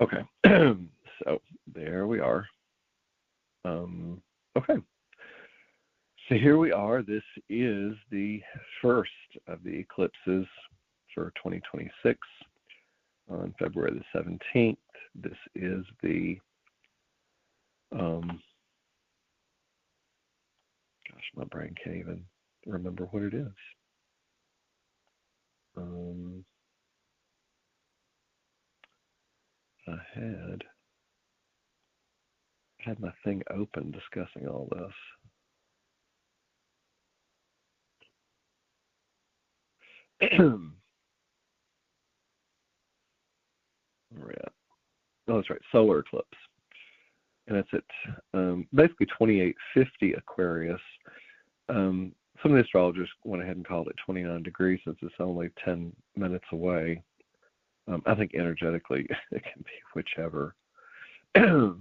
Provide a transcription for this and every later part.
Okay. So there we are. Okay. So here we are. This is the first of the eclipses for 2026 on February the 17th. This is the, gosh, my brain can't even remember what it is. I had my thing open discussing all this. Where are we at? Oh, that's right, solar eclipse. And it's at basically 2850 Aquarius. Some of the astrologers went ahead and called it 29 degrees since it's only 10 minutes away. I think energetically it can be whichever. So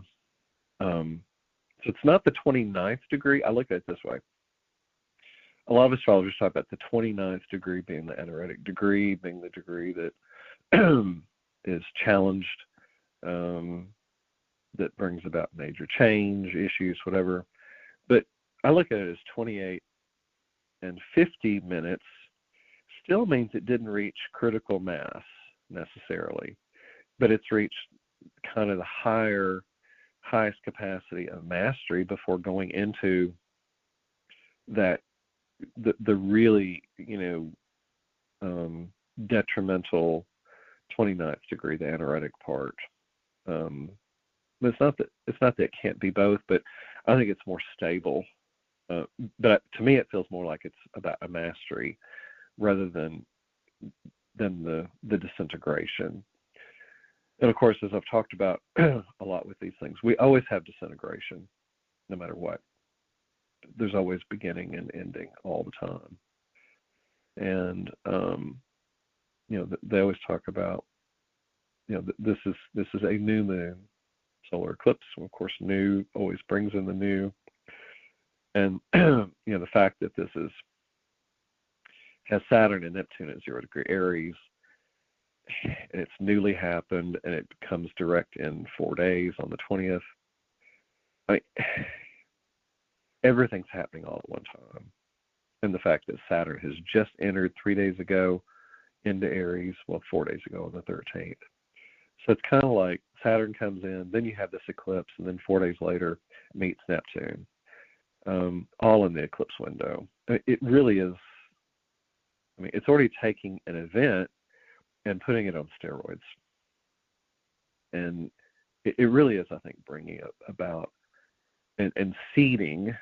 it's not the 29th degree. I look at it this way. A lot of astrologers talk about the 29th degree being the energetic degree, being the degree that is challenged, that brings about major change, issues, whatever. But I look at it as 28 and 50 minutes still means it didn't reach critical mass necessarily, but it's reached kind of the highest capacity of mastery before going into that the really detrimental 29th degree, the aneretic part. But it's not that it can't be both, but I think it's more stable. But to me, it feels more like it's about a mastery rather than the disintegration. And of course, as I've talked about a lot with these things, we always have disintegration, no matter what. There's always beginning and ending all the time. And they always talk about this is a new moon solar eclipse. Of course, new always brings in the new. And the fact that this has Saturn and Neptune at 0 degree Aries, and it's newly happened, and it comes direct in 4 days on the 20th. I mean, everything's happening all at one time. And the fact that Saturn has just entered 3 days ago into Aries, 4 days ago on the 13th. So it's kind of like Saturn comes in, then you have this eclipse, and then 4 days later meets Neptune, all in the eclipse window. It really is, it's already taking an event and putting it on steroids. And it really is, I think, bringing about and seeding,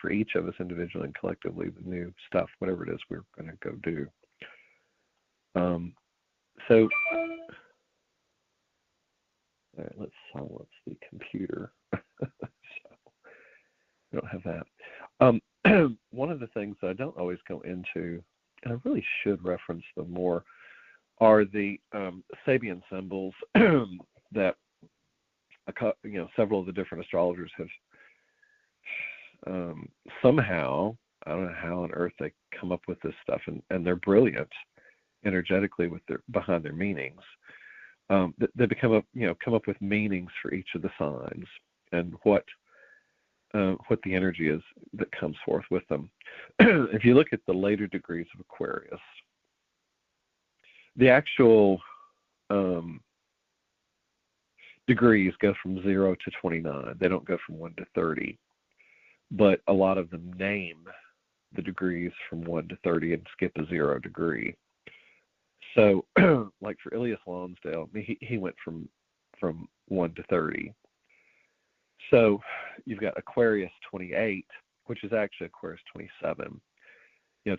for each of us individually and collectively, the new stuff, whatever it is we're going to go do. So, all right, let's silence the computer. So we don't have that. One of the things that I don't always go into, and I really should reference them more, are the Sabian symbols that several of the different astrologers have somehow, I don't know how on earth they come up with this stuff, and they're brilliant energetically behind their meanings. They come up with meanings for each of the signs and what the energy is that comes forth with them. If you look at the later degrees of Aquarius, the actual degrees go from 0 to 29. They don't go from 1 to 30. But a lot of them name the degrees from 1 to 30 and skip a 0 degree. So, like for Elias Lonsdale, he went from 1 to 30. So you've got Aquarius 28, which is actually Aquarius 27.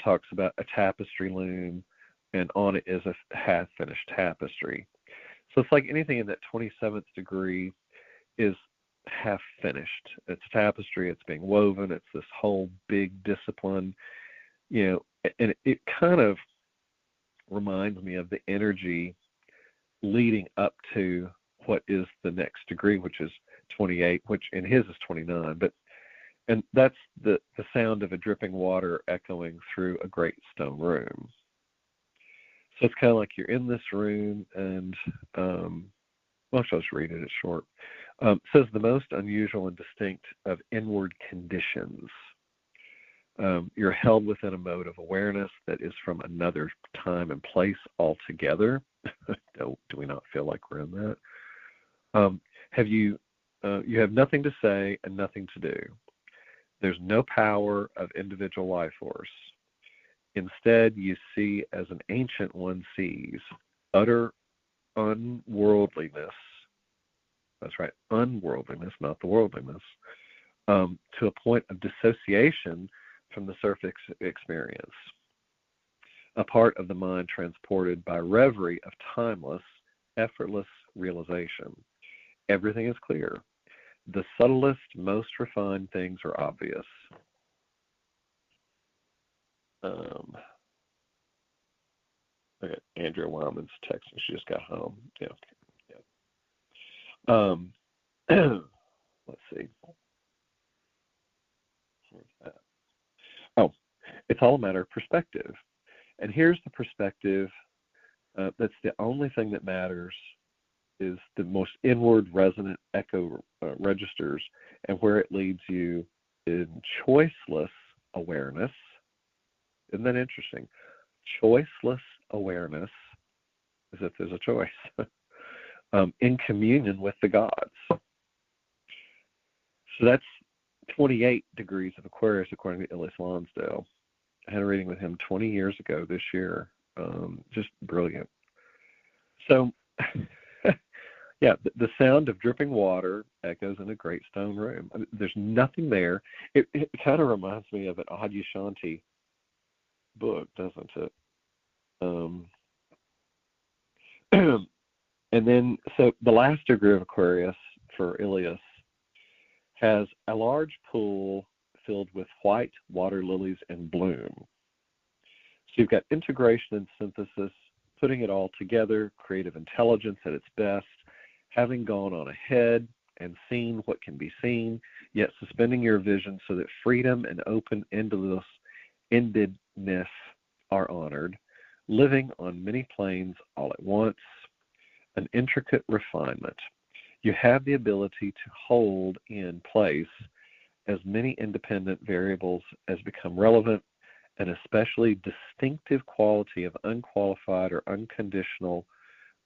Talks about a tapestry loom, and on it is a half-finished tapestry. So it's like anything in that 27th degree is half finished. It's tapestry, it's being woven, it's this whole big discipline, and it kind of reminds me of the energy leading up to what is the next degree, which is 28, which in his is 29, and that's the sound of a dripping water echoing through a great stone room. So it's kind of like you're in this room, and well, I'll just read it. It's short. It says the most unusual and distinct of inward conditions. You're held within a mode of awareness that is from another time and place altogether. Do we not feel like we're in that? You have nothing to say and nothing to do. There's no power of individual life force. Instead, you see as an ancient one sees, utter unworldliness. That's right, unworldliness, not the worldliness, to a point of dissociation from the surface experience. A part of the mind transported by reverie of timeless, effortless realization. Everything is clear. The subtlest, most refined things are obvious. Okay, Andrea Wyman's texting. She just got home. Yeah. Let's see. Oh, it's all a matter of perspective. And here's the perspective that's the only thing that matters, is the most inward resonant echo registers, and where it leads you in choiceless awareness. Isn't that interesting? Choiceless awareness, as if there's a choice, in communion with the gods. So that's 28 degrees of Aquarius, according to Elias Lonsdale. I had a reading with him 20 years ago this year. Just brilliant. So, yeah, the sound of dripping water echoes in a great stone room. I mean, there's nothing there. It kind of reminds me of an Adyashanti book, doesn't it? And then, so the last degree of Aquarius for Ilias has a large pool filled with white water lilies in bloom. So you've got integration and synthesis, putting it all together, creative intelligence at its best, having gone on ahead and seen what can be seen, yet suspending your vision so that freedom and open-endedness are honored, living on many planes all at once, an intricate refinement. You have the ability to hold in place as many independent variables as become relevant, an especially distinctive quality of unqualified or unconditional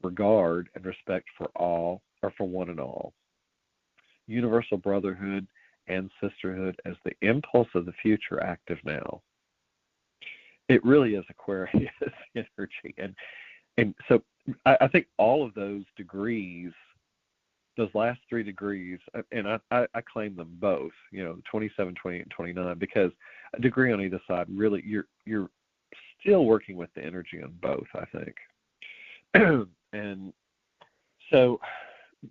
regard and respect for all, or for one and all. Universal brotherhood and sisterhood as the impulse of the future active now. It really is Aquarius energy. And so I think all of those degrees, those last 3 degrees, and I claim them both, 27, 28, and 29, because a degree on either side, really, you're still working with the energy on both, I think. And so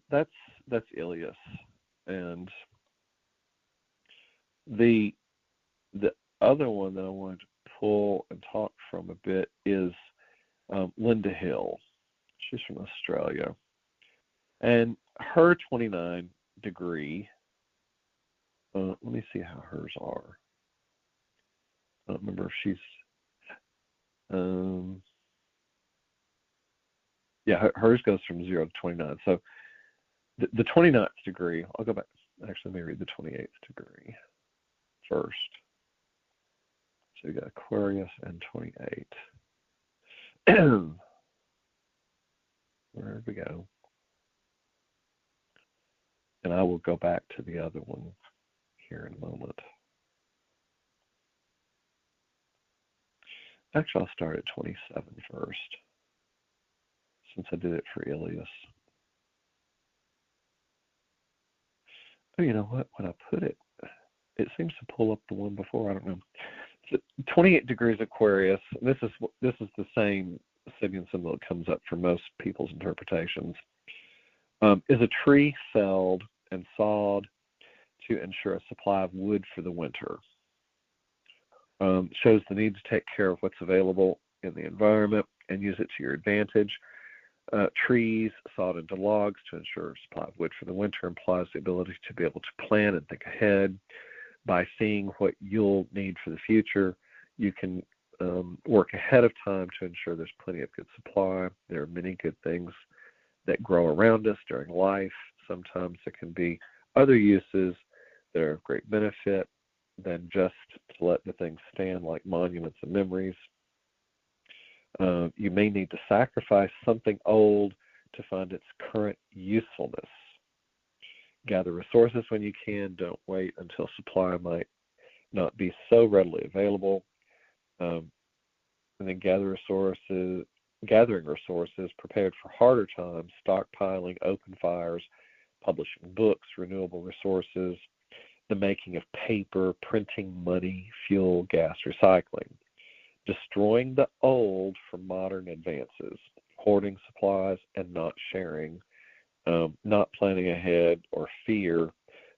that's Ilias. And the other one that I wanted to pull and talk from a bit is Linda Hill. She's from Australia. And her 29 degree, let me see how hers are. I don't remember if she's, hers goes from 0 to 29. So the 29th degree, I'll go back. Actually, let me read the 28th degree first. So we got Aquarius and 28. Where did we go? And I will go back to the other one here in a moment. Actually, I'll start at 27 first, since I did it for Ilias. Oh, you know what? When I put it, it seems to pull up the one before. I don't know. So 28 degrees Aquarius. This is the same Sibian symbol that comes up for most people's interpretations. Is a tree felled and sawed to ensure a supply of wood for the winter. Shows the need to take care of what's available in the environment and use it to your advantage. Trees sawed into logs to ensure a supply of wood for the winter implies the ability to be able to plan and think ahead. By seeing what you'll need for the future, you can work ahead of time to ensure there's plenty of good supply. There are many good things that grow around us during life. Sometimes there can be other uses that are of great benefit than just to let the things stand like monuments of memories. You may need to sacrifice something old to find its current usefulness. Gather resources when you can. Don't wait until supply might not be so readily available. And then gathering resources, prepared for harder times, stockpiling, open fires, publishing books, renewable resources, the making of paper, printing money, fuel, gas, recycling. Destroying the old for modern advances, hoarding supplies and not sharing, not planning ahead or fear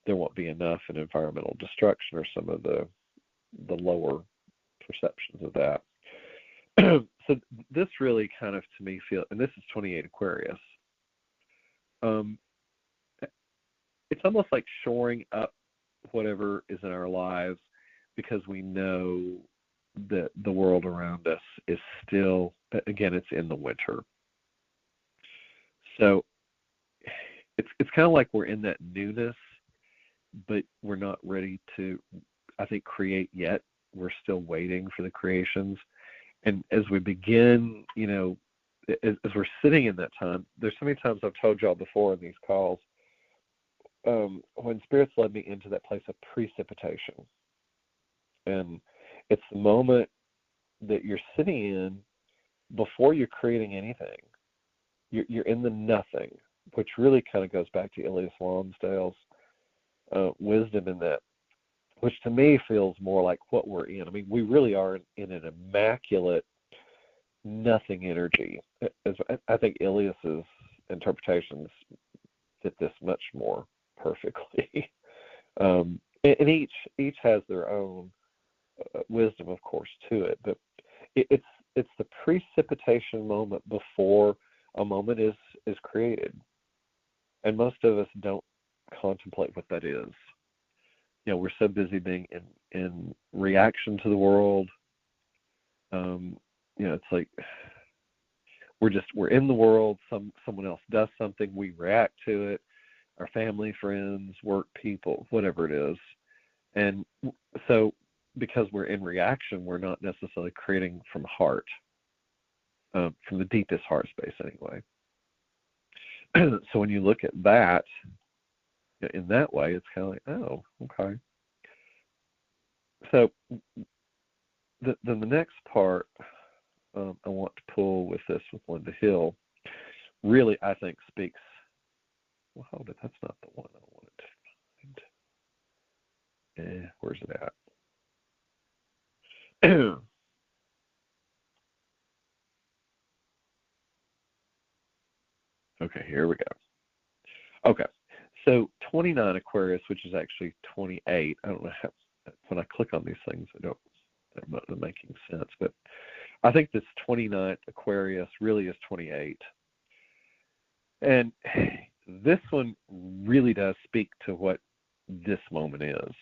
there won't be enough in environmental destruction or some of the lower perceptions of that. So this really kind of, to me, and this is 28 Aquarius, it's almost like shoring up whatever is in our lives because we know that the world around us is still, again, it's in the winter. So it's kind of like we're in that newness, but we're not ready to, I think, create yet. We're still waiting for the creations. And as we begin, as we're sitting in that time, there's so many times I've told y'all before in these calls, when spirits led me into that place of precipitation. And it's the moment that you're sitting in before you're creating anything. You're in the nothing, which really kind of goes back to Elias Lonsdale's wisdom in that, which to me feels more like what we're in. I mean, we really are in an immaculate nothing energy. I think Elias's interpretations fit this much more perfectly. And each has their own wisdom, of course, to it. But it's the precipitation moment before a moment is created. And most of us don't contemplate what that is. We're so busy being in reaction to the world. It's like we're in the world. Someone else does something, we react to it. Our family, friends, work people, whatever it is. And so, because we're in reaction, we're not necessarily creating from heart, from the deepest heart space, anyway. So when you look at that in that way, it's kind of like, oh, okay. So then the next part I want to pull with this with Linda Hill really, I think, speaks. Well, hold it. That's not the one I wanted to find. Where's it at? Okay, here we go. Okay, so 29 Aquarius, which is actually 28. I don't know how, when I click on these things, they're not making sense, but I think this 29th Aquarius really is 28. And this one really does speak to what this moment is.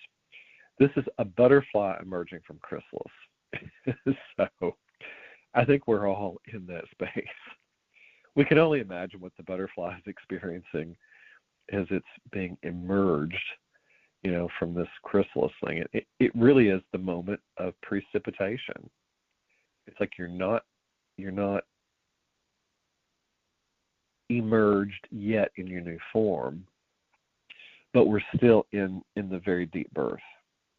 This is a butterfly emerging from chrysalis. So I think we're all in that space. We can only imagine what the butterfly is experiencing as it's being emerged, from this chrysalis thing. It really is the moment of precipitation. It's like you're not emerged yet in your new form, but we're still in the very deep birth.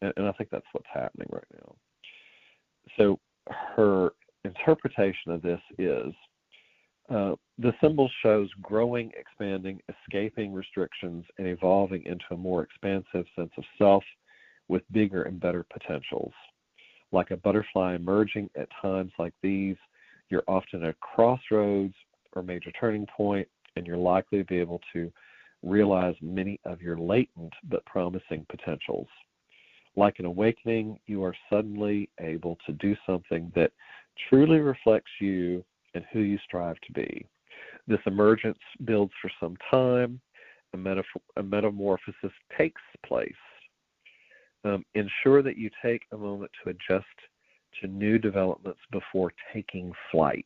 And I think that's what's happening right now. So her interpretation of this is, the symbol shows growing, expanding, escaping restrictions, and evolving into a more expansive sense of self with bigger and better potentials. Like a butterfly emerging at times like these, you're often at a crossroads or major turning point, and you're likely to be able to realize many of your latent but promising potentials. Like an awakening, you are suddenly able to do something that truly reflects you and who you strive to be. This emergence builds for some time. A metamorphosis takes place. Ensure that you take a moment to adjust to new developments before taking flight.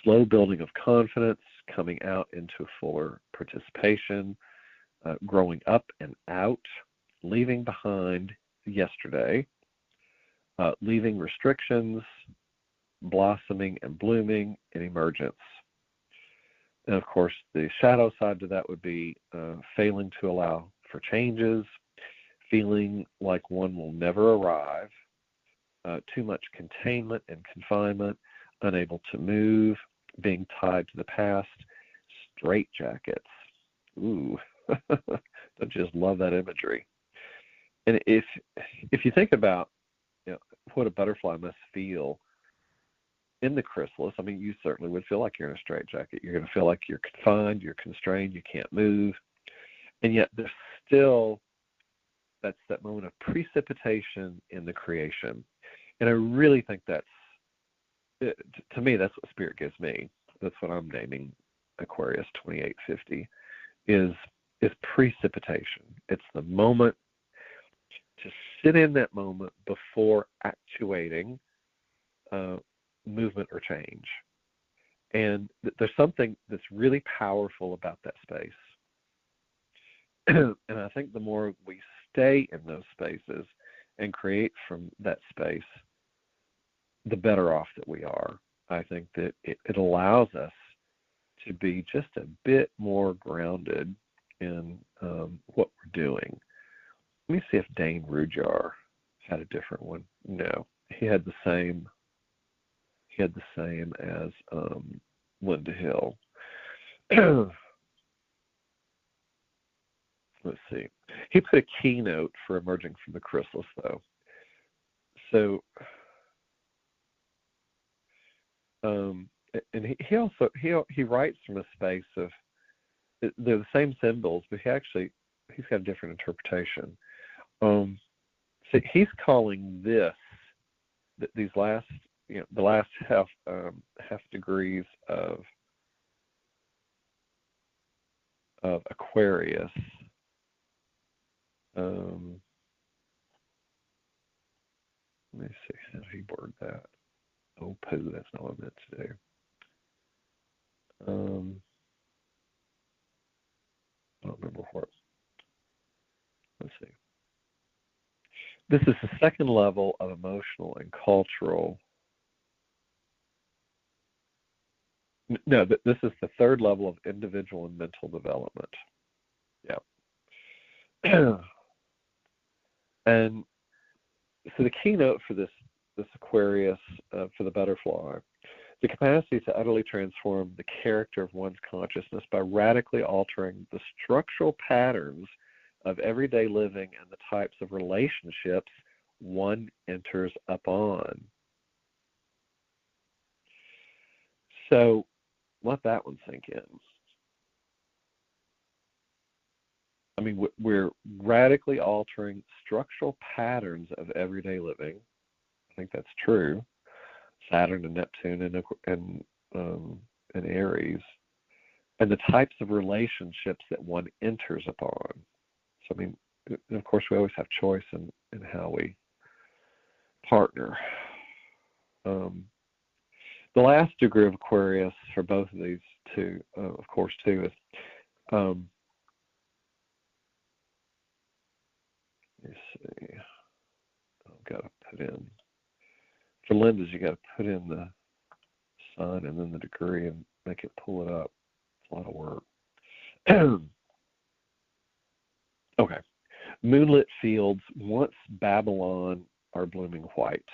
Slow building of confidence, coming out into fuller participation, growing up and out, leaving behind yesterday, leaving restrictions, blossoming and blooming, and emergence. And of course, the shadow side to that would be failing to allow for changes, feeling like one will never arrive, too much containment and confinement, unable to move, being tied to the past, straitjackets. Ooh, I just love that imagery. And if you think about what a butterfly must feel in the chrysalis, I mean, you certainly would feel like you're in a straitjacket. You're going to feel like you're confined, you're constrained, you can't move. And yet there's still, that's that moment of precipitation in the creation. And I really think that's, to me, that's what Spirit gives me. That's what I'm naming Aquarius 2850, is precipitation. It's the moment to sit in that moment before actuating movement or change. And there's something that's really powerful about that space. And I think the more we stay in those spaces and create from that space, the better off that we are. I think that it allows us to be just a bit more grounded in what we're doing. Let me see if Dane Rujar had a different one. No, he had the same. He had the same as Linda Hill. Let's see. He put a keynote for emerging from the chrysalis, though. So, and he also writes from a space of, they're the same symbols, but he's got a different interpretation. So he's calling these last, the last half degrees of Aquarius. Let me see how he worded that. Oh, poo, that's not what I meant to do. I don't remember what. Let's see. This is the second level of emotional and cultural. No, this is the third level of individual and mental development. Yeah. And so the keynote for this Aquarius, for the butterfly, the capacity to utterly transform the character of one's consciousness by radically altering the structural patterns of everyday living and the types of relationships one enters upon. So let that one sink in. I mean, we're radically altering structural patterns of everyday living. I think that's true. Saturn and Neptune and Aries, and the types of relationships that one enters upon. So, I mean, of course, we always have choice in how we partner. The last degree of Aquarius for both of these two, of course, too, is let me see. I've got to put in, for Linda's, you got to put in the sign and then the degree and make it pull it up. It's a lot of work. Okay. Moonlit fields, once Babylon, are blooming white.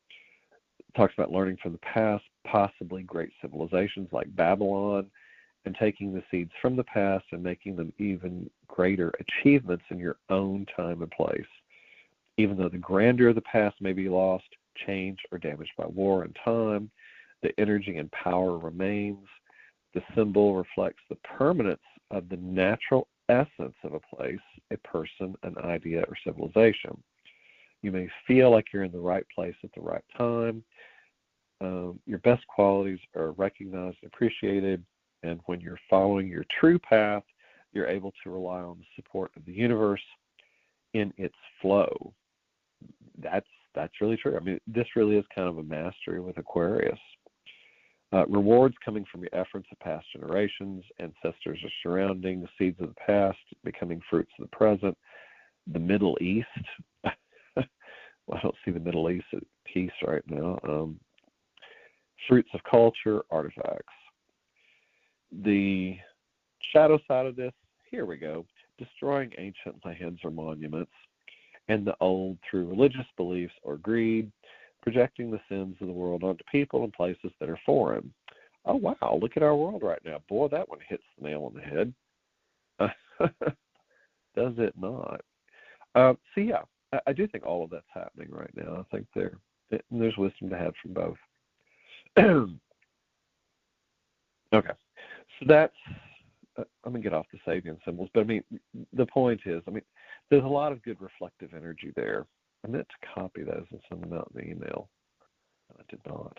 It talks about learning from the past, possibly great civilizations like Babylon, and taking the seeds from the past and making them even greater achievements in your own time and place. Even though the grandeur of the past may be lost, changed, or damaged by war and time, the energy and power remains. The symbol reflects the permanence of the natural essence of a place, a person, an idea, or civilization. You may feel like you're in the right place at the right time. Your best qualities are recognized and appreciated, and when you're following your true path, you're able to rely on the support of the universe in its flow. That's that's really true. I mean, this really is kind of a mastery with Aquarius. Rewards coming from your efforts of past generations, ancestors are surrounding, the seeds of the past becoming fruits of the present. The Middle East. Well, I don't see the Middle East at peace right now. Fruits of culture, artifacts. The shadow side of this, here we go. Destroying ancient lands or monuments, and the old through religious beliefs or greed, projecting the sins of the world onto people and places that are foreign. Oh, wow, look at our world right now. Boy, that one hits the nail on the head. Does it not? So, yeah, I do think all of that's happening right now. I think there's wisdom to have from both. Okay, so that's, I'm going to get off the Sabian symbols, but I mean, the point is, I mean, there's a lot of good reflective energy there. I meant to copy those and send them out in the email. I did not.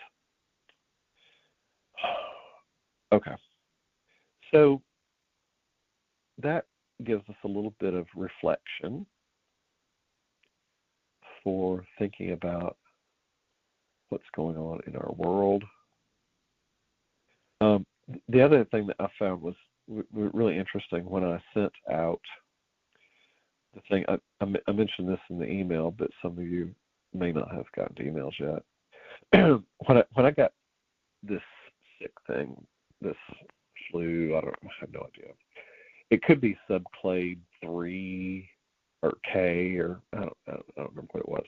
Okay. So that gives us a little bit of reflection for thinking about what's going on in our world. The other thing that I found was really interesting when I sent out the thing. I mentioned this in the email, but some of you may not have gotten to emails yet. When I got this sick thing, this flu, I have no idea. It could be subclade 3 or K, or I don't remember what it was.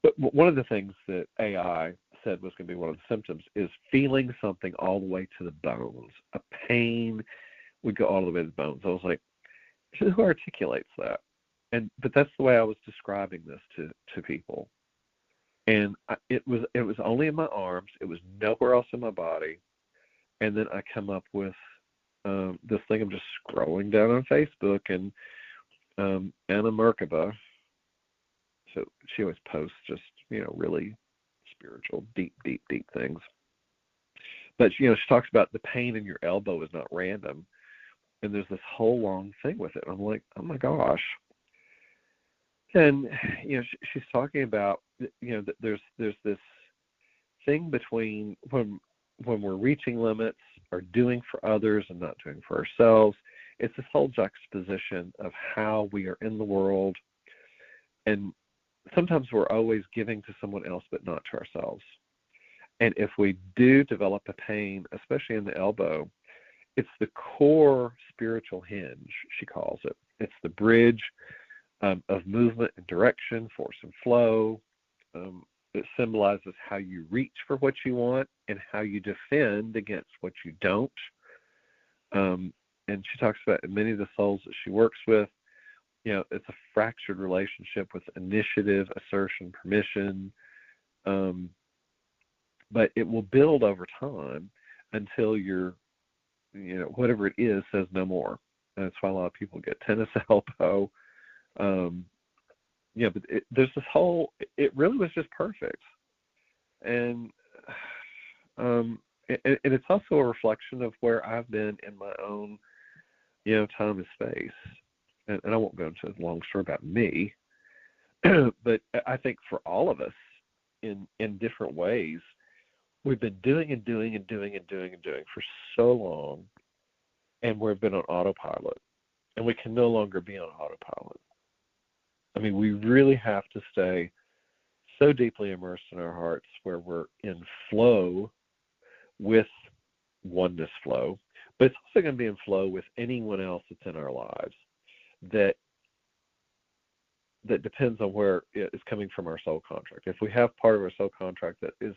But one of the things that AI said was going to be one of the symptoms is feeling something all the way to the bones. A pain would go all the way to the bones. I was like, who articulates that? But that's the way I was describing this to people. And it was only in my arms. It was nowhere else in my body. And then I come up with this thing. I'm just scrolling down on Facebook, and Anna Merkaba, so she always posts just, really spiritual, deep things. But, she talks about the pain in your elbow is not random. And there's this whole long thing with it. I'm like, oh my gosh. And, she's talking about, that there's this thing between when we're reaching limits or doing for others and not doing for ourselves. It's this whole juxtaposition of how we are in the world, and sometimes we're always giving to someone else but not to ourselves. And if we do develop a pain, especially in the elbow, it's the core spiritual hinge, she calls it. It's the bridge of movement and direction, force and flow. It symbolizes how you reach for what you want and how you defend against what you don't. And she talks about in many of the souls that she works with, it's a fractured relationship with initiative, assertion, permission. But it will build over time until your, whatever it is, says no more. And that's why a lot of people get tennis elbow. But there's this whole, it really was just perfect. And it's also a reflection of where I've been in my own, time and space. And I won't go into a long story about me, but I think for all of us in different ways, we've been doing for so long, and we've been on autopilot, and we can no longer be on autopilot. I mean, we really have to stay so deeply immersed in our hearts where we're in flow with oneness flow, but it's also going to be in flow with anyone else that's in our lives that depends on where it's coming from our soul contract. If we have part of our soul contract that is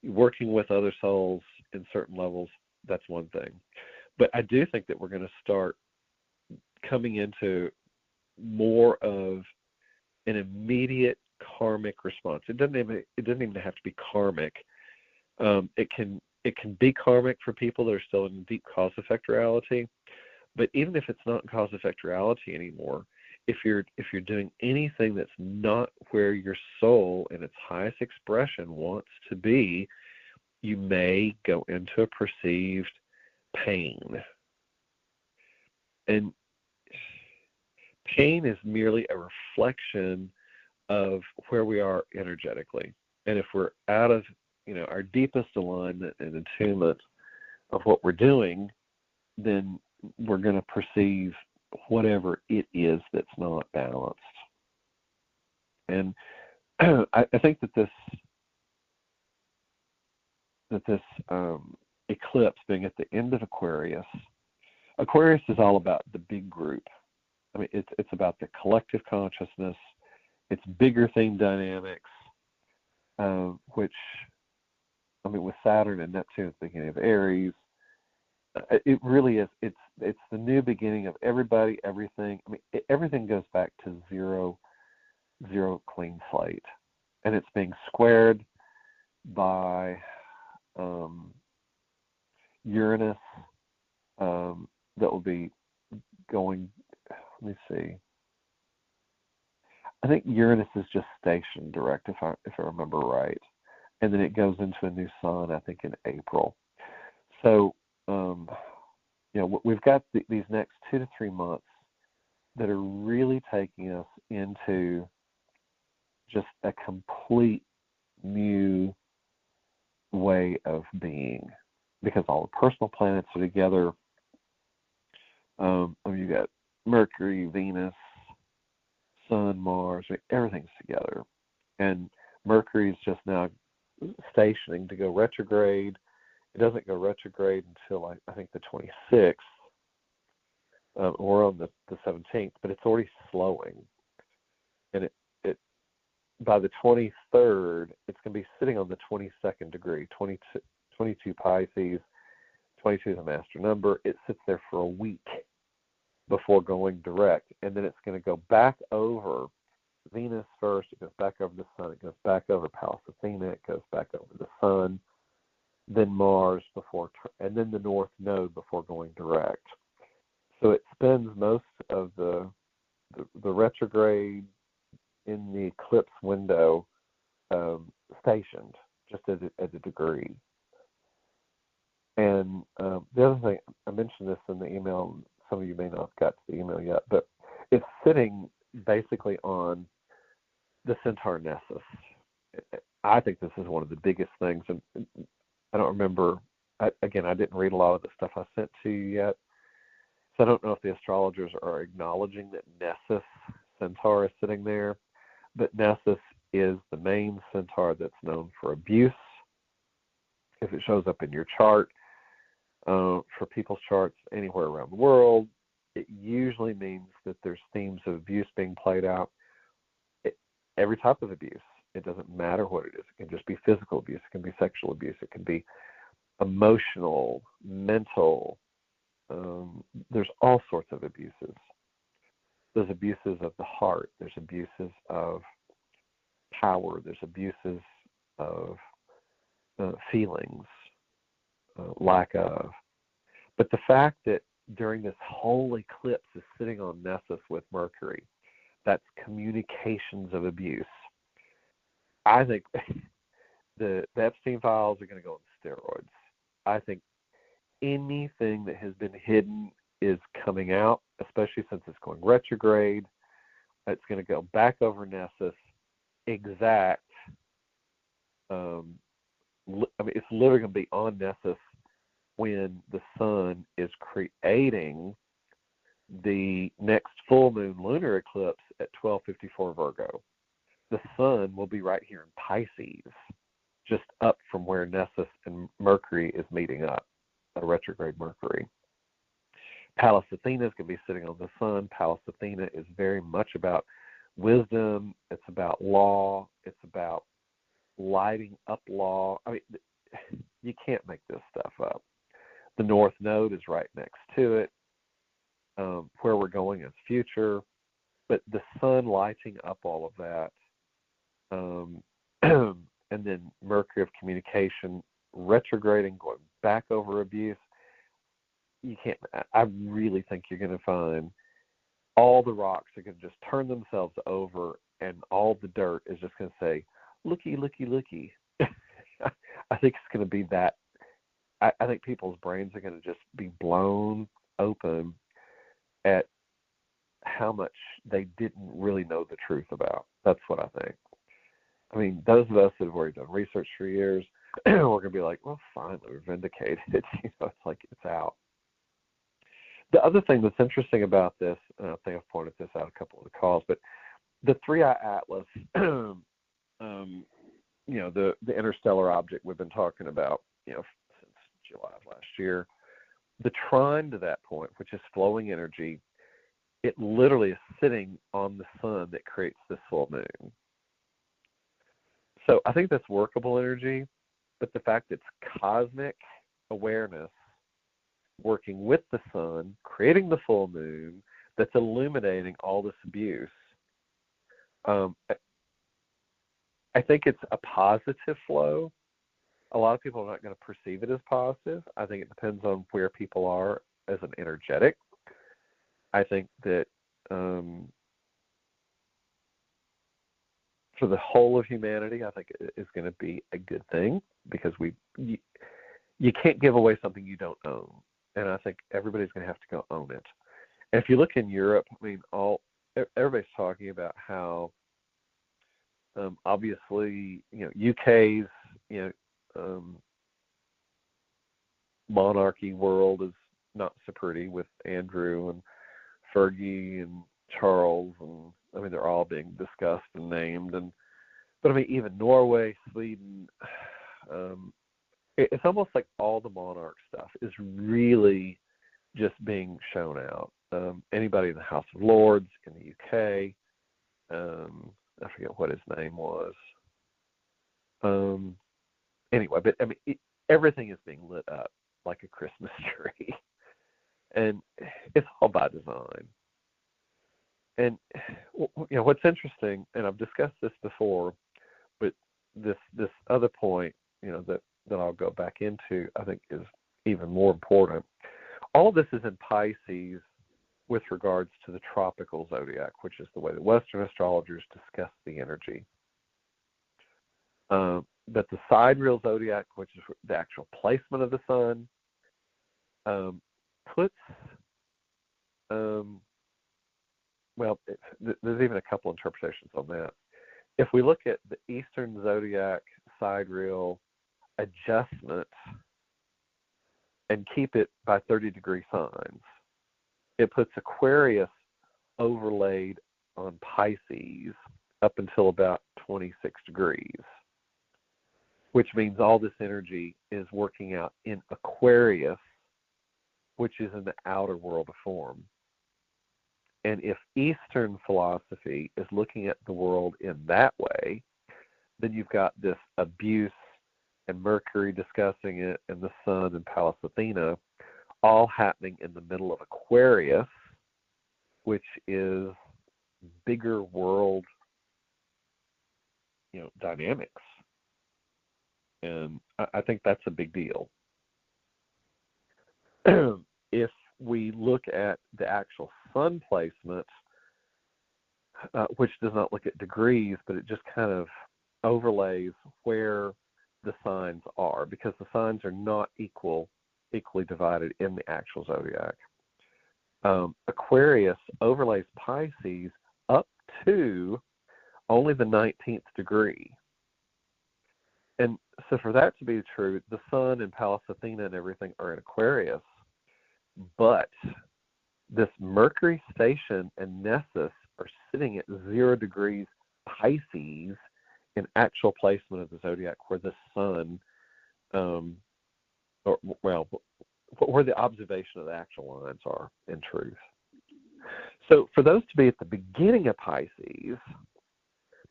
working with other souls in certain levels, that's one thing. But I do think that we're going to start coming into more of an immediate karmic response. It doesn't even have to be karmic. It can be karmic for people that are still in deep cause-effect reality. But even if it's not in cause-effect reality anymore, if you're doing anything that's not where your soul in its highest expression wants to be, you may go into a perceived pain. And pain is merely a reflection of where we are energetically. And if we're out of, our deepest alignment and attunement of what we're doing, then we're going to perceive whatever it is that's not balanced. And I think that this eclipse being at the end of Aquarius is all about the big group. I mean, it's about the collective consciousness. It's bigger theme dynamics, which, with Saturn and Neptune at the beginning of Aries, it really is. It's the new beginning of everybody, everything. Everything goes back to zero clean slate, and it's being squared by Uranus. That will be going. Let me see. I think Uranus is just stationed direct, if I remember right, and then it goes into a new sign, I think, in April. So, we've got these next 2 to 3 months that are really taking us into just a complete new way of being, because all the personal planets are together. You got Mercury, Venus, Sun, Mars, everything's together. And Mercury is just now stationing to go retrograde. It doesn't go retrograde until I think the 26th, or on the 17th, but it's already slowing. And it by the 23rd, it's going to be sitting on the 22nd degree, 22 Pisces, 22 is a master number. It sits there for a week before going direct, and then it's going to go back over Venus first. It goes back over the Sun. It goes back over Pallas Athena. It goes back over the Sun, then Mars and then the North Node before going direct. So it spends most of the retrograde in the eclipse window stationed, just at a degree. And the other thing, I mentioned this in the email. Some of you may not have got to the email yet, but it's sitting basically on the Centaur Nessus. I think this is one of the biggest things, and I don't remember. I didn't read a lot of the stuff I sent to you yet, so I don't know if the astrologers are acknowledging that Nessus Centaur is sitting there. But Nessus is the main Centaur that's known for abuse. If it shows up in your chart, for people's charts anywhere around the world, it usually means that there's themes of abuse being played out. Every type of abuse. It doesn't matter what it is. It can just be physical abuse. It can be sexual abuse. It can be emotional, mental. There's all sorts of abuses. There's abuses of the heart. There's abuses of power. There's abuses of feelings, lack of. But the fact that during this whole eclipse is sitting on Nessus with Mercury, that's communications of abuse. I think the Epstein files are going to go on steroids. I think anything that has been hidden is coming out, especially since it's going retrograde. It's going to go back over Nessus. Exact. It's literally going to be on Nessus when the Sun is creating the next full moon lunar eclipse at 12:54 Virgo. The Sun will be right here in Pisces, just up from where Nessus and Mercury is meeting up, a retrograde Mercury. Pallas Athena is going to be sitting on the Sun. Pallas Athena is very much about wisdom. It's about law. It's about lighting up law. You can't make this stuff up. The North Node is right next to it. Where we're going is future. But the Sun lighting up all of that, and then Mercury of communication retrograding, going back over abuse. You can't. I really think you're going to find all the rocks are going to just turn themselves over, and all the dirt is just going to say, "Looky, looky, looky." I think it's going to be that. I think people's brains are going to just be blown open at how much they didn't really know the truth about. That's what I think. I mean, those of us that have already done research for years, we're going to be like, well, finally, we're vindicated. It's like it's out. The other thing that's interesting about this, and I think I've pointed this out a couple of the calls, but the three-eye atlas, the interstellar object we've been talking about, since July of last year, the trine to that point, which is flowing energy, it literally is sitting on the sun that creates this full moon. So I think that's workable energy, but the fact it's cosmic awareness working with the sun, creating the full moon, that's illuminating all this abuse, I think it's a positive flow. A lot of people are not going to perceive it as positive. I think it depends on where people are as an energetic. I think that for the whole of humanity, I think it is going to be a good thing, because you can't give away something you don't own, and I think everybody's going to have to go own it. And if you look in Europe, I mean, everybody's talking about how obviously, UK's monarchy world is not so pretty with Andrew and Fergie and Charles, and I mean, they're all being discussed and named, but I mean, even Norway, Sweden, it's almost like all the monarch stuff is really just being shown out. Anybody in the House of Lords in the UK, I forget what his name was. Anyway, but I mean, everything is being lit up like a Christmas tree, and it's all by design. And what's interesting, and I've discussed this before, but this other point, that I'll go back into, I think is even more important. All of this is in Pisces with regards to the tropical zodiac, which is the way that Western astrologers discuss the energy. But the sidereal zodiac, which is the actual placement of the sun, puts, there's even a couple interpretations on that. If we look at the Eastern zodiac sidereal adjustment and keep it by 30-degree signs, it puts Aquarius overlaid on Pisces up until about 26 degrees, which means all this energy is working out in Aquarius, which is in the outer world of form. And if Eastern philosophy is looking at the world in that way, then you've got this abuse and Mercury discussing it and the sun and Pallas Athena all happening in the middle of Aquarius, which is bigger world, dynamics. And I think that's a big deal. If we look at the actual sun placement, which does not look at degrees, but it just kind of overlays where the signs are, because the signs are not equally divided in the actual zodiac. Aquarius overlays Pisces up to only the 19th degree. And so for that to be true, the sun and Pallas Athena and everything are in Aquarius, but this Mercury station and Nessus are sitting at 0 degrees Pisces in actual placement of the zodiac, where the sun, where the observation of the actual lines are in truth. So for those to be at the beginning of Pisces,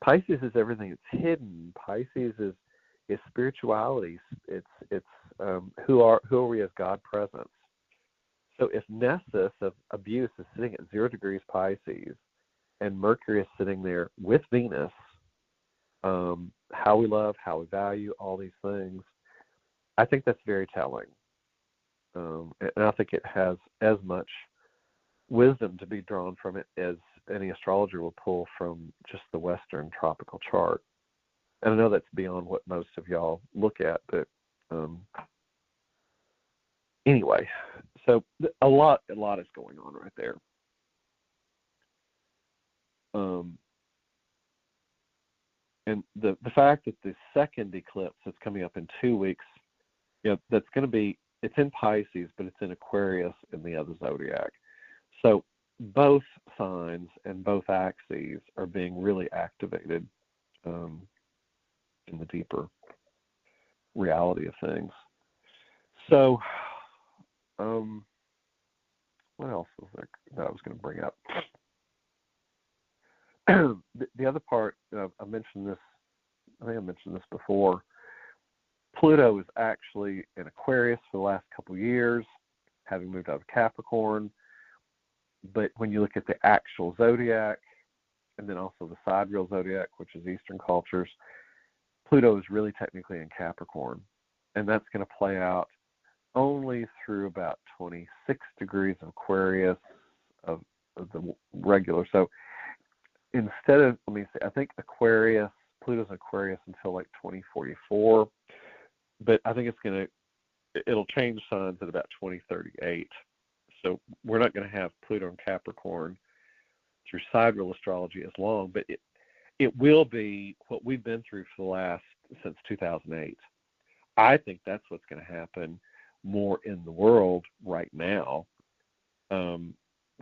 Pisces is everything that's hidden. Pisces is spirituality. It's who are we as God presence. So if Nessus of abuse is sitting at 0 degrees Pisces and Mercury is sitting there with Venus, how we love, how we value, all these things, I think that's very telling. And I think it has as much wisdom to be drawn from it as any astrologer will pull from just the Western tropical chart. And I know that's beyond what most of y'all look at, but anyway, so a lot is going on right there. Um, and the fact that the second eclipse that's coming up in 2 weeks, that's going to be, it's in Pisces, but it's in Aquarius in the other zodiac. So both signs and both axes are being really activated in the deeper reality of things. So, what else was there that I was going to bring up? The other part, I mentioned this, I think I mentioned this before. Pluto is actually in Aquarius for the last couple years, having moved out of Capricorn. But when you look at the actual zodiac, and then also the sidereal zodiac, which is Eastern cultures, Pluto is really technically in Capricorn. And that's going to play out only through about 26 degrees of Aquarius of the regular. So instead of, let me see, I think Pluto's in Aquarius until like 2044, but I think it'll change signs at about 2038. So we're not going to have Pluto in Capricorn through sidereal astrology as long, but it will be what we've been through since 2008. I think that's what's going to happen more in the world right now.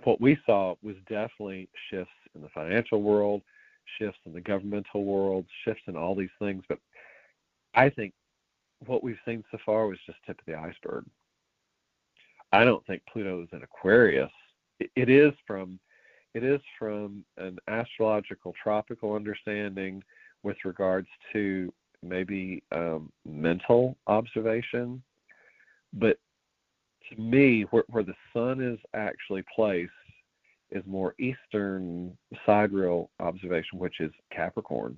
What we saw was definitely shifts in the financial world, shifts in the governmental world, shifts in all these things. But I think what we've seen so far was just tip of the iceberg. I don't think Pluto is in Aquarius. It is from an astrological tropical understanding with regards to maybe mental observation. But to me, where the sun is actually placed is more Eastern sidereal observation, which is Capricorn.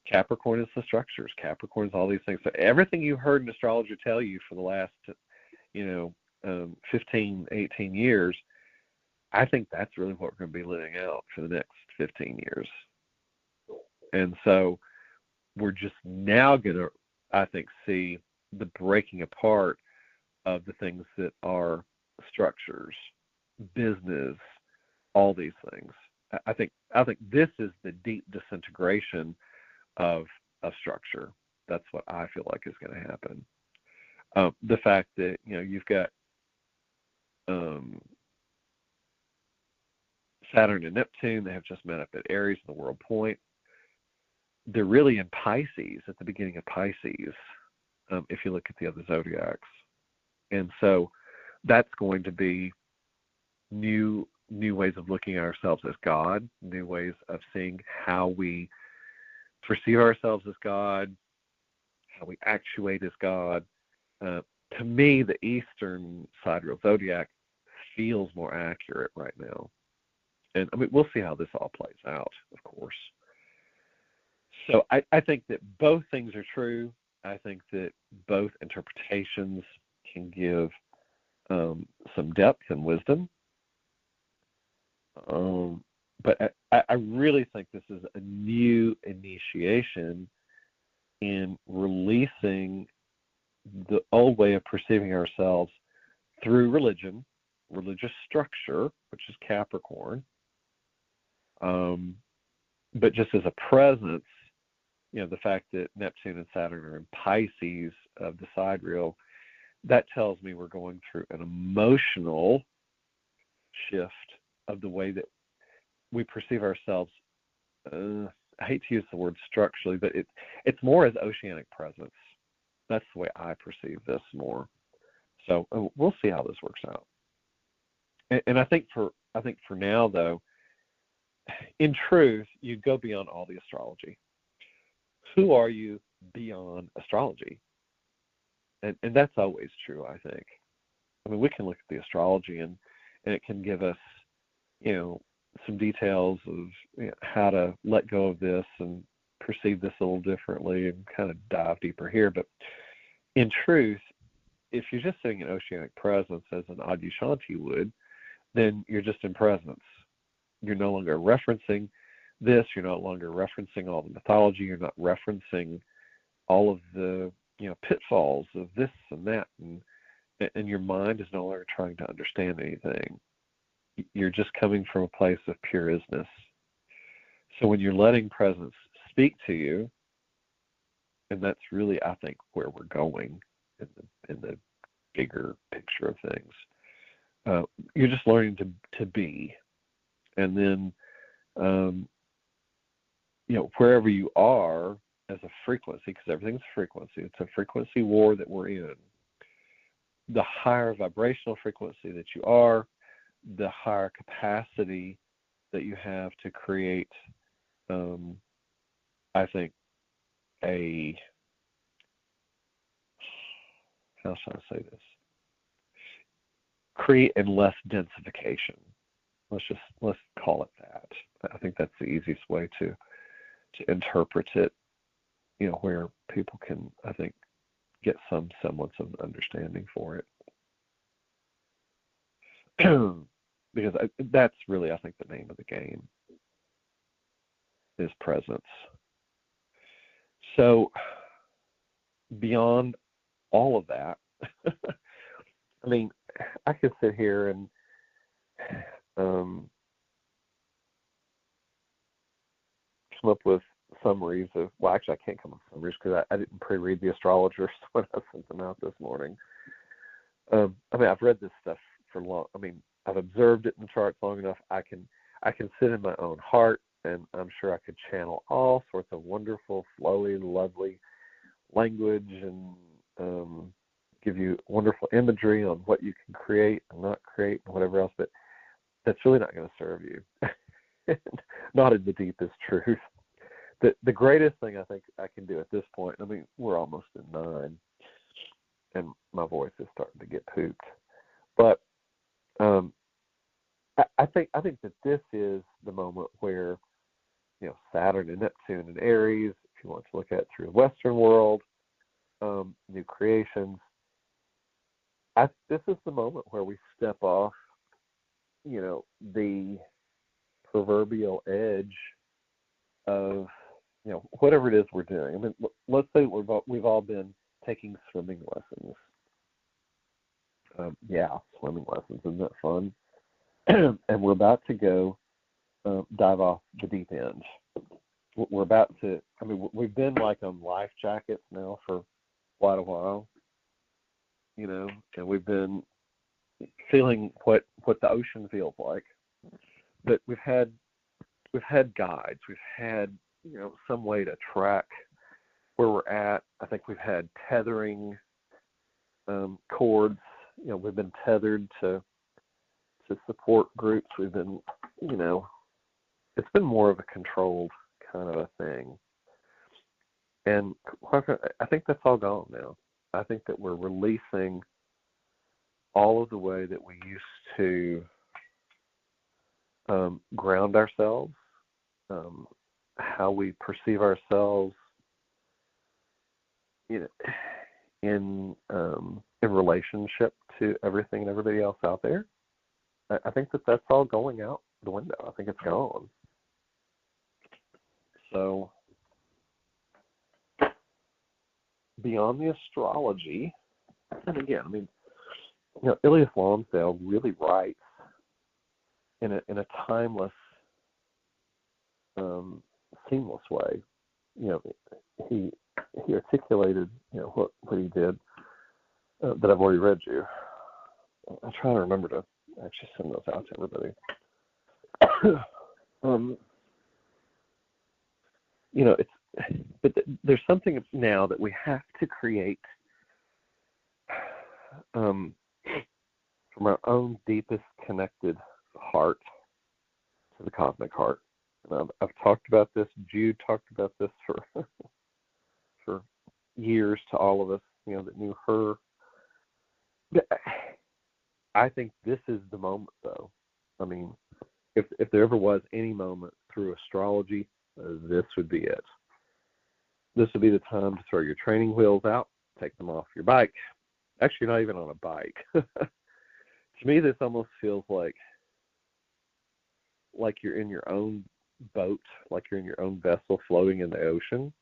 Capricorn is the structures. Capricorn is all these things. So everything you heard an astrologer tell you for the last, 15, 18 years, I think that's really what we're going to be living out for the next 15 years. And so we're just now going to, I think, see the breaking apart of the things that are structures, business, all these things. I think this is the deep disintegration of structure. That's what I feel like is going to happen. The fact that you've got Saturn and Neptune, they have just met up at Aries in the world point. They're really in Pisces at the beginning of Pisces, if you look at the other zodiacs. And so that's going to be new ways of looking at ourselves as God, new ways of seeing how we perceive ourselves as God, how we actuate as God. To me, the Eastern sidereal zodiac feels more accurate right now. And I mean, we'll see how this all plays out, of course. So I think that both things are true. I think that both interpretations can give some depth and wisdom. But I really think this is a new initiation in releasing the old way of perceiving ourselves through religion, religious structure, which is Capricorn. But just as a presence, the fact that Neptune and Saturn are in Pisces of the sidereal, that tells me we're going through an emotional shift of the way that we perceive ourselves. I hate to use the word structurally, but it's more as oceanic presence. That's the way I perceive this more. So we'll see how this works out. And I think for now, though, in truth, you go beyond all the astrology. Who are you beyond astrology? And that's always true, I think. I mean, we can look at the astrology and it can give us, some details of how to let go of this and perceive this a little differently and kind of dive deeper here. But in truth, if you're just sitting in oceanic presence as an Adyashanti would, then you're just in presence. You're no longer referencing this. You're no longer referencing all the mythology. You're not referencing all of the pitfalls of this and that, and your mind is no longer trying to understand anything. You're just coming from a place of pure isness. So when you're letting presence speak to you, and that's really, I think, where we're going in the bigger picture of things. You're just learning to be, and then wherever you are as a frequency, because everything's frequency. It's a frequency war that we're in. The higher vibrational frequency that you are, the higher capacity that you have to create, I think, how shall I say this? Create and less densification. Let's call it that. I think that's the easiest way to interpret it, where people can, I think, get some semblance of understanding for it. Because that's really, I think, the name of the game is presence. So beyond all of that, I mean, I could sit here and come up with summaries of, well, actually, I can't come up with summaries because I didn't pre-read the astrologers when I sent them out this morning. I mean, I've read this stuff for long. I mean, I've observed it in the charts long enough. I can sit in my own heart, and I'm sure I could channel all sorts of wonderful, flowy, lovely language and give you wonderful imagery on what you can create and not create and whatever else, but that's really not going to serve you. Not in the deepest truth. The greatest thing I think I can do at this point, I mean, we're almost at 9, and my voice is starting to get pooped, but I think that this is the moment where, Saturn and Neptune and Aries, if you want to look at it through the Western world, new creations, this is the moment where we step off, the proverbial edge of, whatever it is we're doing. I mean, let's say we've all been taking swimming lessons. Swimming lessons. Isn't that fun? And we're about to go dive off the deep end. We're about to, I mean, we've been like on life jackets now for quite a while, and we've been feeling what the ocean feels like. But we've had guides. We've had, some way to track where we're at. I think we've had tethering cords. We've been tethered to support groups. We've been, it's been more of a controlled kind of a thing. And I think that's all gone now. I think that we're releasing all of the way that we used to ground ourselves, how we perceive ourselves, in relationship to everything and everybody else out there. I think that's all going out the window. I think it's gone. So beyond the astrology, and again, I mean, Elias Lonsdale really writes in a timeless, seamless way. He articulated, what he did that I've already read you. I'm trying to remember to actually send those out to everybody. But there's something now that we have to create from our own deepest connected heart to the cosmic heart. And I've talked about this. Jude talked about this for years to all of us, that knew her. I think this is the moment, though. I mean, if there ever was any moment through astrology, this would be it. This would be the time to throw your training wheels out, take them off your bike. Actually, not even on a bike. To me, this almost feels like you're in your own boat, like you're in your own vessel floating in the ocean.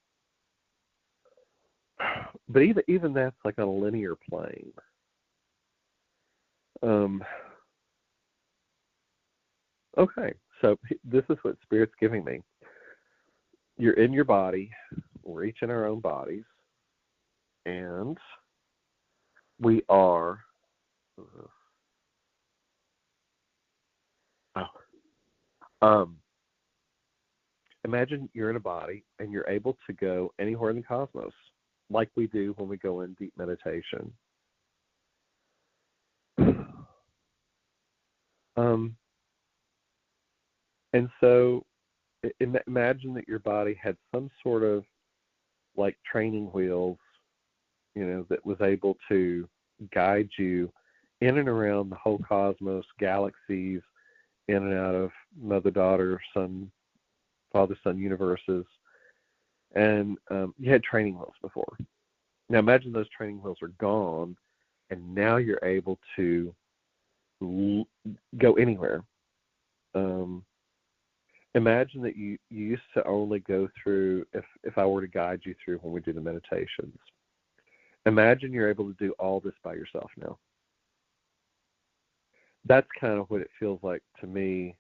But even that's like on a linear plane. Okay, so this is what Spirit's giving me. you're in your body. We're each in our own bodies. And we are, imagine you're in a body and you're able to go anywhere in the cosmos, like we do when we go in deep meditation. And so imagine that your body had some sort of like training wheels, that was able to guide you in and around the whole cosmos, galaxies, in and out of mother, daughter, son, father, son universes. And you had training wheels before. Now imagine those training wheels are gone, and now you're able to go anywhere. Imagine that you used to only go through, if I were to guide you through when we do the meditations, imagine you're able to do all this by yourself now. That's kind of what it feels like to me,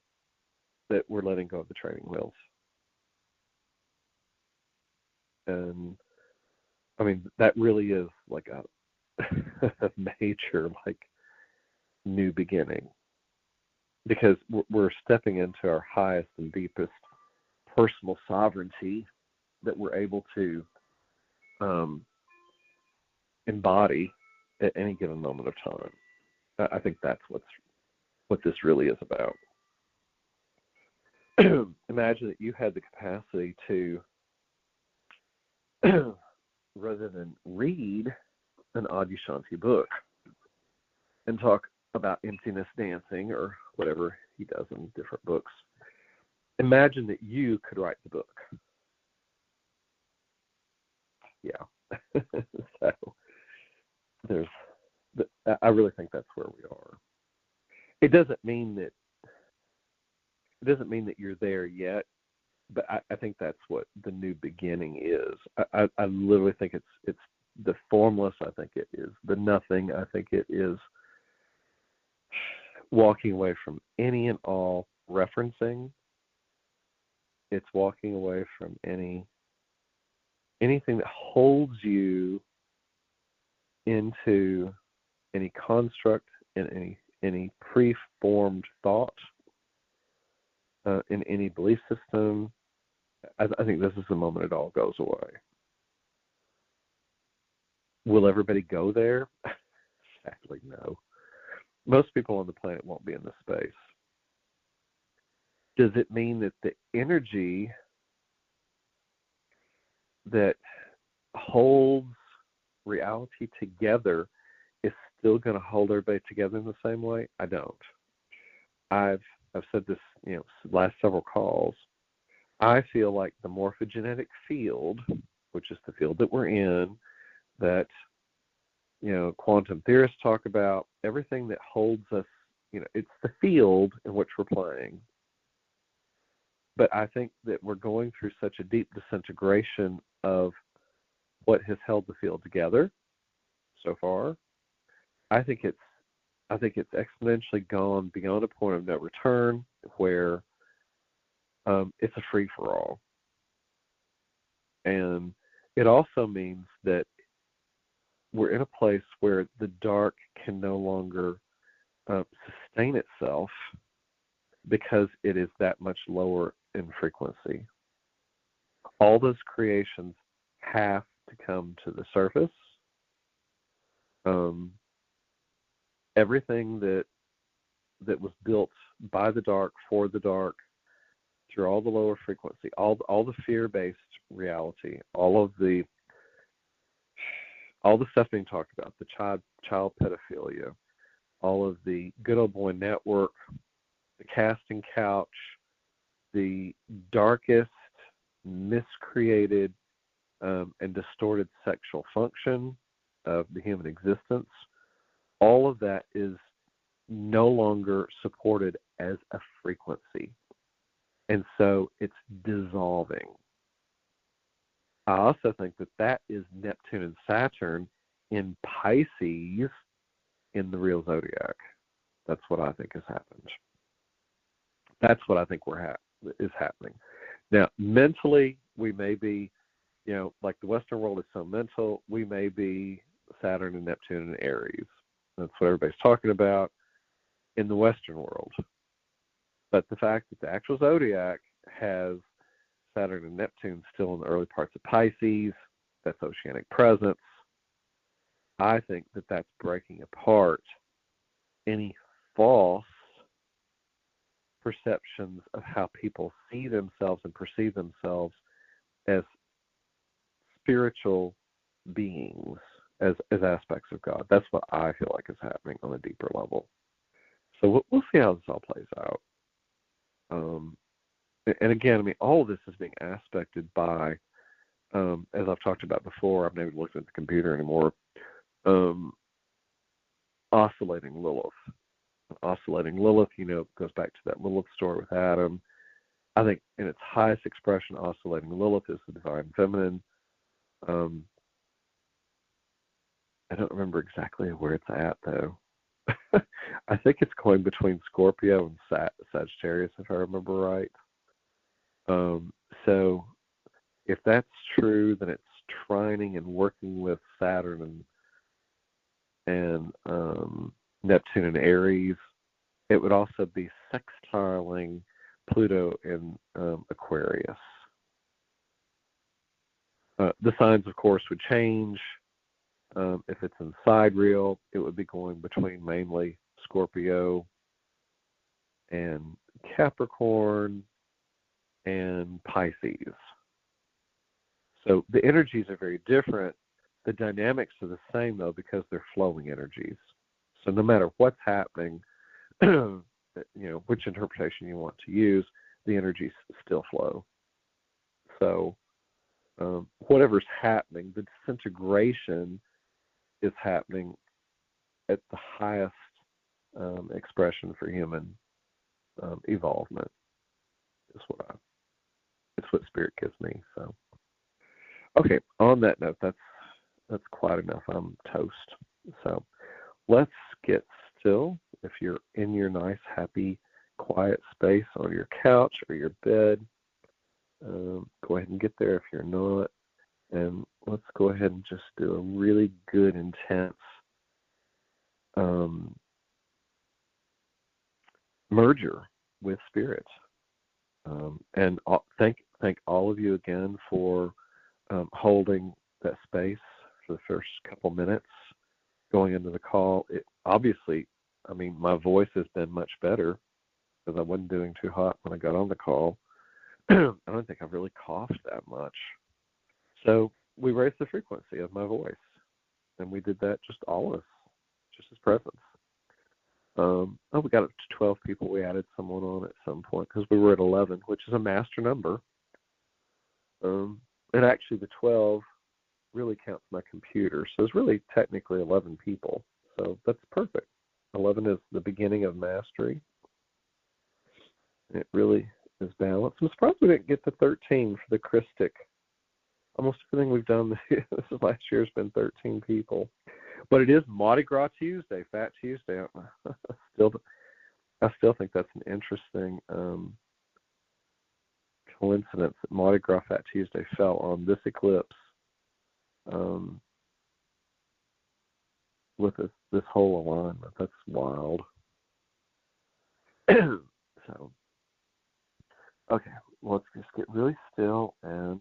that we're letting go of the training wheels. And I mean, that really is like a major, like, new beginning. Because we're stepping into our highest and deepest personal sovereignty that we're able to embody at any given moment of time. I think that's what this really is about. Imagine that you had the capacity to, rather than read an Adyashanti book and talk about emptiness dancing or whatever he does in different books, imagine that you could write the book. Yeah. So I really think that's where we are. It doesn't mean that you're there yet, but I think that's what the new beginning is. I literally think it's the formless. I think it is the nothing. I think it is walking away from any and all referencing. It's walking away from anything that holds you into any construct and any preformed thought, in any belief system. I think this is the moment it all goes away. Will everybody go there? Sadly, no. Most people on the planet won't be in this space. Does it mean that the energy that holds reality together is still going to hold everybody together in the same way? I don't. I've said this, last several calls. I feel like the morphogenetic field, which is the field that we're in, that quantum theorists talk about, everything that holds us, it's the field in which we're playing. But I think that we're going through such a deep disintegration of what has held the field together so far. I think it's exponentially gone beyond a point of no return, where it's a free-for-all. And it also means that we're in a place where the dark can no longer sustain itself, because it is that much lower in frequency. All those creations have to come to the surface. Everything that was built by the dark, for the dark, through all the lower frequency, all the fear-based reality, all the stuff being talked about, the child pedophilia, all of the good old boy network, the casting couch, the darkest, miscreated, and distorted sexual function of the human existence, all of that is no longer supported as a frequency. And so it's dissolving. I also think that is Neptune and Saturn in Pisces in the real zodiac. That's what I think has happened. That's what I think is happening. Now, mentally, we may be, like the Western world is so mental, we may be Saturn and Neptune and Aries. That's what everybody's talking about in the Western world. But the fact that the actual zodiac has Saturn and Neptune still in the early parts of Pisces, that's oceanic presence, I think that that's breaking apart any false perceptions of how people see themselves and perceive themselves as spiritual beings, as aspects of God. That's what I feel like is happening on a deeper level. So we'll see how this all plays out. And again, I mean, all of this is being aspected by, as I've talked about before, I've never looked at the computer anymore, oscillating Lilith. Oscillating Lilith, goes back to that Lilith story with Adam. I think in its highest expression, oscillating Lilith is the divine feminine. I don't remember exactly where it's at, though. I think it's going between Scorpio and Sagittarius, if I remember right. So if that's true, then it's trining and working with Saturn and Neptune and Aries. It would also be sextiling Pluto in Aquarius. The signs, of course, would change. If it's in sidereal, it would be going between mainly Scorpio and Capricorn and Pisces. So the energies are very different. The dynamics are the same, though, because they're flowing energies. So no matter what's happening, which interpretation you want to use, the energies still flow. So whatever's happening, the disintegration is happening at the highest expression for human evolvement. It's what Spirit gives me. So, okay. On that note, that's quite enough. I'm toast. So, let's get still. If you're in your nice, happy, quiet space on your couch or your bed, go ahead and get there. If you're not, and let's go ahead and just do a really good, intense merger with Spirit. And thank all of you again for holding that space for the first couple minutes going into the call. Obviously, I mean, my voice has been much better because I wasn't doing too hot when I got on the call. I don't think I've really coughed that much. So we raised the frequency of my voice, and we did that just all of us, just as presence. We got up to 12 people. We added someone on at some point because we were at 11, which is a master number. And actually the 12 really counts my computer. So it's really technically 11 people. So that's perfect. 11 is the beginning of mastery. It really is balanced. I'm surprised we didn't get to 13 for the Christic. Almost everything we've done this last year has been 13 people. But it is Mardi Gras Tuesday, Fat Tuesday. I still think that's an interesting coincidence that Mardi Gras Fat Tuesday fell on this eclipse with this whole alignment. That's wild. So, okay, let's just get really still and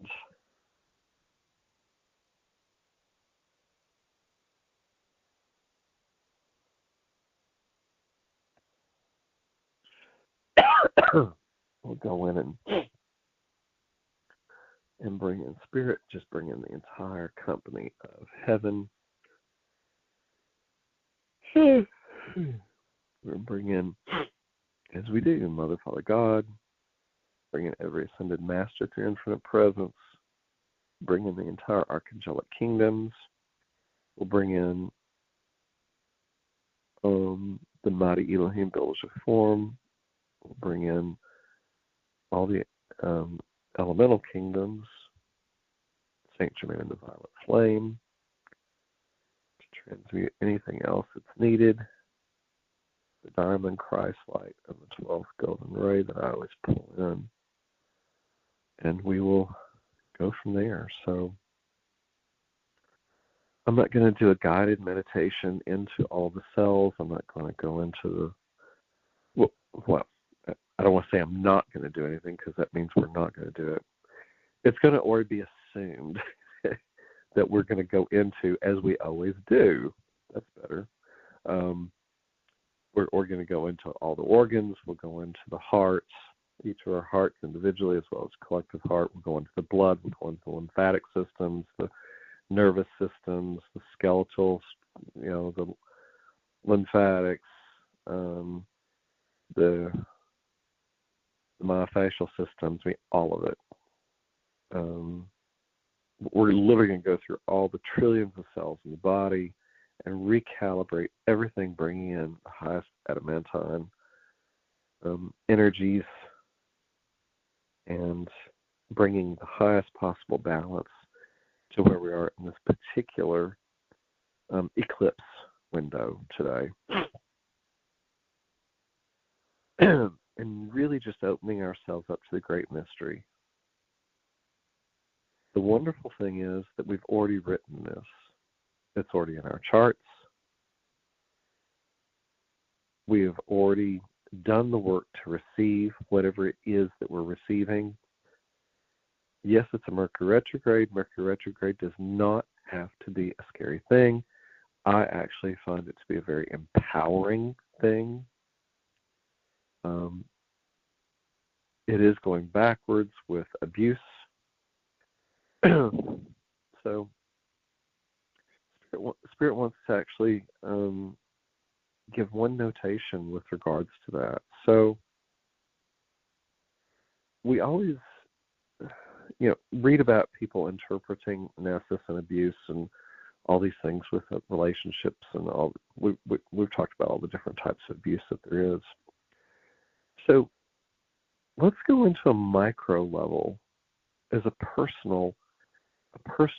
we'll go in and bring in Spirit, just bring in the entire company of heaven. We'll bring in, as we do, Mother, Father, God, bring in every ascended master through infinite presence, bring in the entire archangelic kingdoms. We'll bring in the mighty Elohim builders of form. We'll bring in all the elemental kingdoms, Saint Germain and the Violet Flame, to transmute anything else that's needed, the Diamond, Christ Light, and the 12th Golden Ray that I always pull in. And we will go from there. So I'm not going to do a guided meditation into all the cells. I'm not going to go into well, I don't want to say I'm not going to do anything because that means we're not going to do it. It's going to already be assumed that we're going to go into, as we always do. That's better. We're going to go into all the organs. We'll go into the hearts, each of our hearts individually as well as collective heart. We'll go into the blood. We'll go into the lymphatic systems, the nervous systems, the skeletal, the lymphatics, the myofascial systems, all of it. We're literally going to go through all the trillions of cells in the body and recalibrate everything, bringing in the highest adamantine energies and bringing the highest possible balance to where we are in this particular eclipse window today. And really just opening ourselves up to the great mystery. The wonderful thing is that we've already written this. It's already in our charts. We have already done the work to receive whatever it is that we're receiving. Yes, it's a Mercury retrograde. Mercury retrograde does not have to be a scary thing. I actually find it to be a very empowering thing. It is going backwards with abuse. So Spirit wants to actually give one notation with regards to that. So we always, read about people interpreting narcissism and abuse and all these things with relationships and all. We've talked about all the different types of abuse that there is. So let's go into a micro level as a personal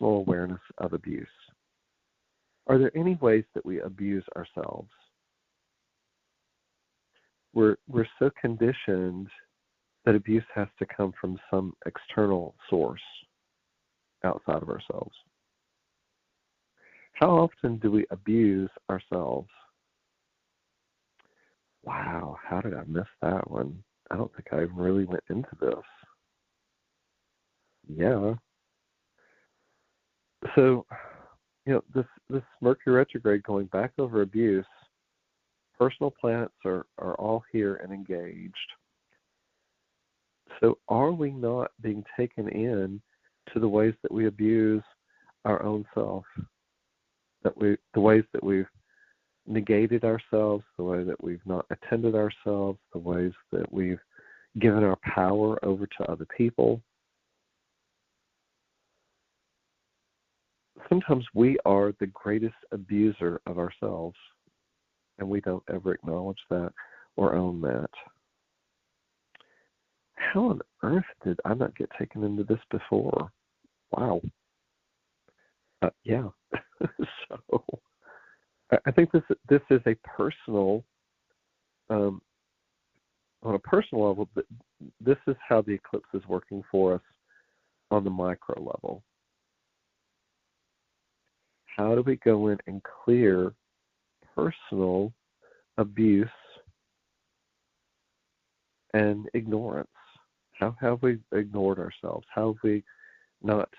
awareness of abuse. Are there any ways that we abuse ourselves? We're so conditioned that abuse has to come from some external source outside of ourselves. How often do we abuse ourselves? Wow, how did I miss that one? I don't think I even really went into this. Yeah. So, this Mercury retrograde going back over abuse, personal planets are all here and engaged. So are we not being taken in to the ways that we abuse our own self? The ways that we've negated ourselves, the way that we've not attended ourselves, the ways that we've given our power over to other people. Sometimes we are the greatest abuser of ourselves, and we don't ever acknowledge that or own that. How on earth did I not get taken into this before? Wow. Yeah. So I think this is a personal, on a personal level, this is how the eclipse is working for us on the micro level. How do we go in and clear personal abuse and ignorance? How have we ignored ourselves? How have we not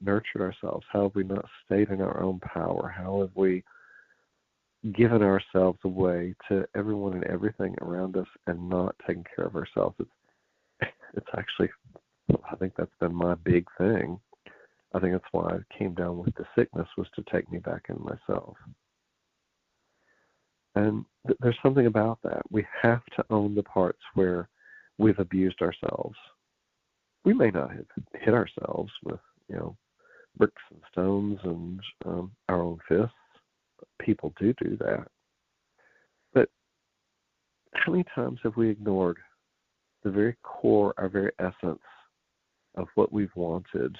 nurtured ourselves? How have we not stayed in our own power? How have we given ourselves away to everyone and everything around us and not taken care of ourselves? It's actually, I think that's been my big thing. I think that's why I came down with the sickness, was to take me back in myself. And there's something about that. We have to own the parts where we've abused ourselves. We may not have hit ourselves with, bricks and stones and our own fists. People do that. But how many times have we ignored the very core, our very essence of what we've wanted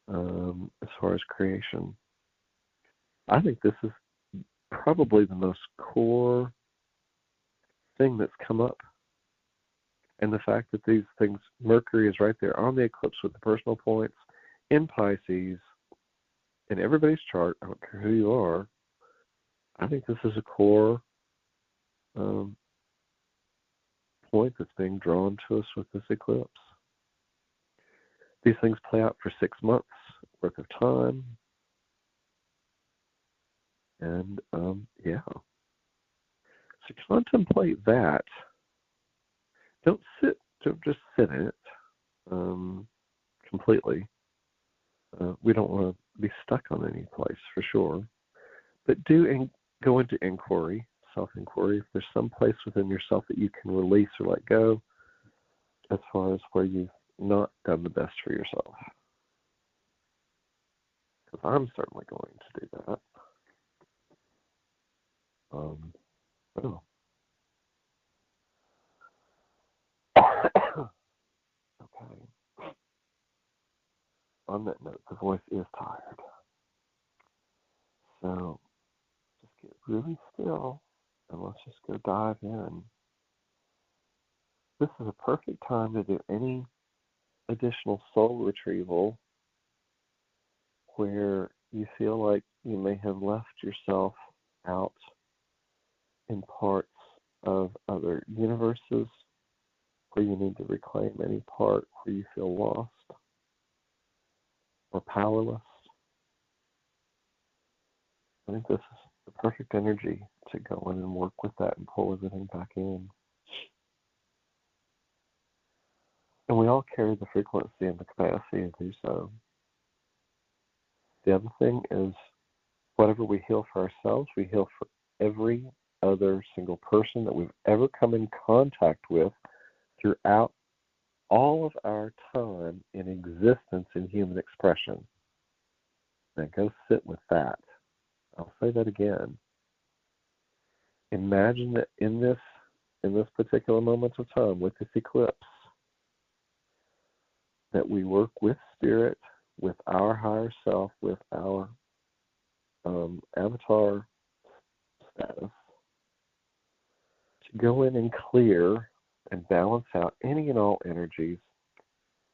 as far as creation? I think this is probably the most core thing that's come up And the fact that these things, Mercury is right there on the eclipse with the personal points in Pisces, in everybody's chart, I don't care who you are, I think this is a core um, point that's being drawn to us with this eclipse. These things play out for 6 months worth of time. And yeah. So contemplate that. Don't just sit in it completely. We don't want to be stuck on any place for sure. But go into inquiry, self-inquiry. If there's some place within yourself that you can release or let go, as far as where you've not done the best for yourself. Because I'm certainly going to do that. Oh. Okay. On that note, the voice is tired. So just get really still and let's just go dive in. This is a perfect time to do any additional soul retrieval where you feel like you may have left yourself out in parts of other universes, where you need to reclaim any part where you feel lost or powerless. I think this is the perfect energy to go in and work with that and pull everything back in. And we all carry the frequency and the capacity to do so. The other thing is, whatever we heal for ourselves, we heal for every other single person that we've ever come in contact with throughout all of our time in existence in human expression. Now go sit with that. I'll say that again. Imagine that in this particular moment of time, with this eclipse, that we work with spirit, with our higher self, with our avatar status, to go in and clear and balance out any and all energies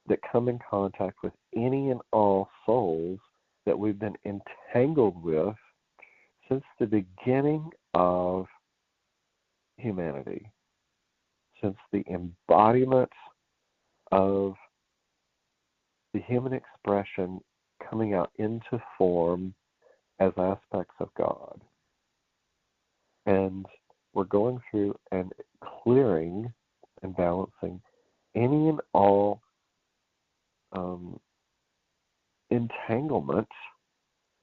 that come in contact with any and all souls that we've been entangled with since the beginning of humanity, since the embodiment of the human expression coming out into form as aspects of God. And we're going through and clearing and balancing any and all entanglement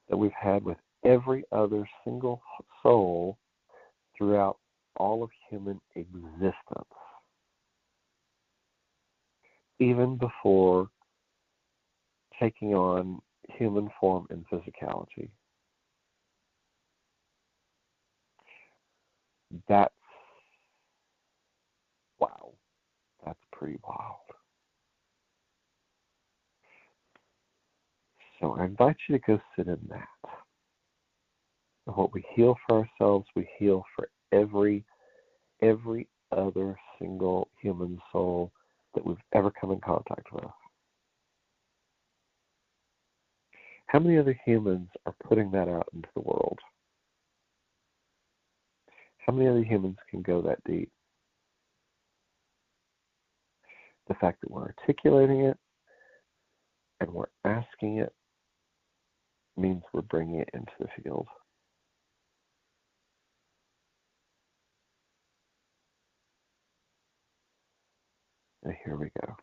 that we've had with every other single soul throughout all of human existence, even before taking on human form and physicality. That's wow. That's pretty wild. So I invite you to go sit in that. And what we heal for ourselves, we heal for every other single human soul that we've ever come in contact with. How many other humans are putting that out into the world? How many other humans can go that deep? The fact that we're articulating it and we're asking it means we're bringing it into the field. And here we go.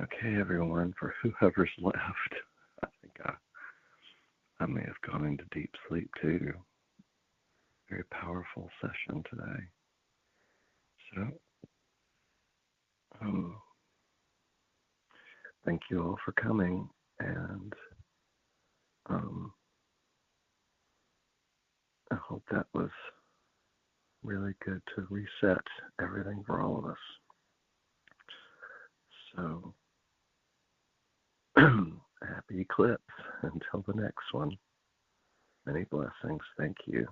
Okay, everyone, for whoever's left, I think I may have gone into deep sleep too. Very powerful session today. So, thank you all for coming, and I hope that was really good to reset everything for all of us. So, happy eclipse until the next one. Many blessings. Thank you.